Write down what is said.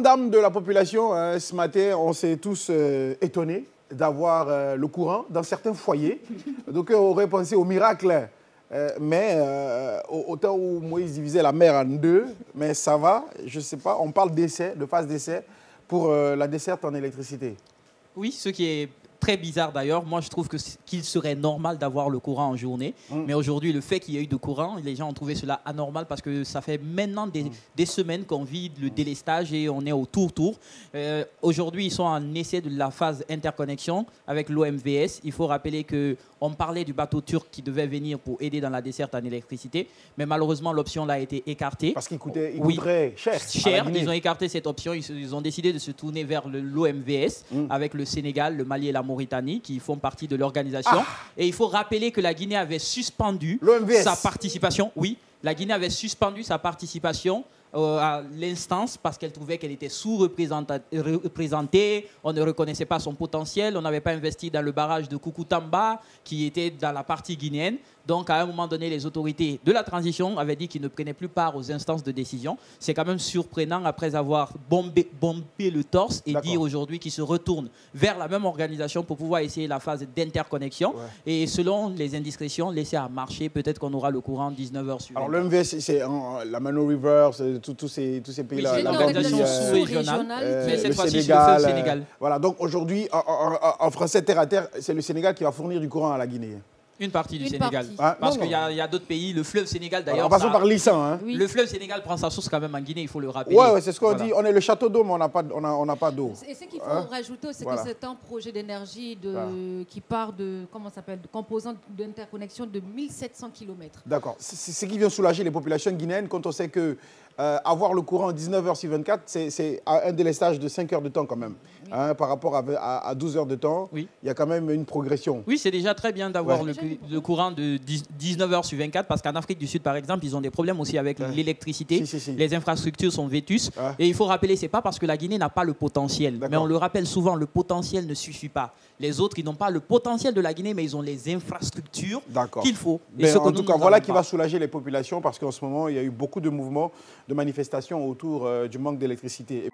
d'âme de la population, hein, ce matin, on s'est tous étonnés d'avoir le courant dans certains foyers. Donc, on aurait pensé au miracle. Mais au temps où Moïse divisait la mer en deux, mais ça va, je ne sais pas, on parle d'essai, de phase d'essai pour la desserte en électricité. Oui, ce qui est très bizarre d'ailleurs. Moi, je trouve qu'il serait normal d'avoir le courant en journée. Mais aujourd'hui, le fait qu'il y ait eu de courant, les gens ont trouvé cela anormal parce que ça fait maintenant des semaines qu'on vit le délestage et on est au tour-tour. Aujourd'hui, ils sont en essai de la phase interconnexion avec l'OMVS. Il faut rappeler qu'on parlait du bateau turc qui devait venir pour aider dans la desserte en électricité. Mais malheureusement, l'option là a été écartée. Parce qu'il coûterait cher. Cher. Ils ont écarté cette option. Ils ont décidé de se tourner vers l'OMVS avec le Sénégal, le Mali et la Mauritanie qui font partie de l'organisation. Et il faut rappeler que la Guinée avait suspendu sa participation. Oui, la Guinée avait suspendu sa participation à l'instance parce qu'elle trouvait qu'elle était sous-représentée, on ne reconnaissait pas son potentiel, on n'avait pas investi dans le barrage de Koukountamba qui était dans la partie guinéenne. Donc, à un moment donné, les autorités de la transition avaient dit qu'ils ne prenaient plus part aux instances de décision. C'est quand même surprenant après avoir bombé le torse et dire aujourd'hui qu'ils se retournent vers la même organisation pour pouvoir essayer la phase d'interconnexion. Et selon les indiscrétions, laisser à marcher, peut-être qu'on aura le courant 19h suivant. Alors, l'MVS, c'est la Mano River, tous ces pays-là. L'organisation sous-régionale, mais cette fois-ci, c'est le Sénégal. Voilà, donc aujourd'hui, en français terre à terre, c'est le Sénégal qui va fournir du courant à la Guinée. Une partie du Sénégal. Parce qu'il y a d'autres pays, le fleuve Sénégal d'ailleurs. En passant par l'Issan. Hein. Oui. Le fleuve Sénégal prend sa source quand même en Guinée, il faut le rappeler. Oui, c'est ce qu'on dit. On est le château d'eau, mais on n'a pas d'eau. Et ce qu'il faut rajouter, c'est que c'est un projet d'énergie qui part de, de composantes d'interconnexion de 1700 km. D'accord. C'est ce qui vient soulager les populations guinéennes quand on sait que avoir le courant 19h sur 24, c'est un délestage de 5 heures de temps quand même. Hein, par rapport à 12 heures de temps, il y a quand même une progression. Oui, c'est déjà très bien d'avoir le courant de 19 heures sur 24 parce qu'en Afrique du Sud, par exemple, ils ont des problèmes aussi avec l'électricité. Les infrastructures sont vétustes. Et il faut rappeler, ce n'est pas parce que la Guinée n'a pas le potentiel. Mais on le rappelle souvent, le potentiel ne suffit pas. Les autres, ils n'ont pas le potentiel de la Guinée, mais ils ont les infrastructures qu'il faut. Mais en tout cas, voilà qui va soulager les populations parce qu'en ce moment, il y a eu beaucoup de mouvements, de manifestations autour du manque d'électricité.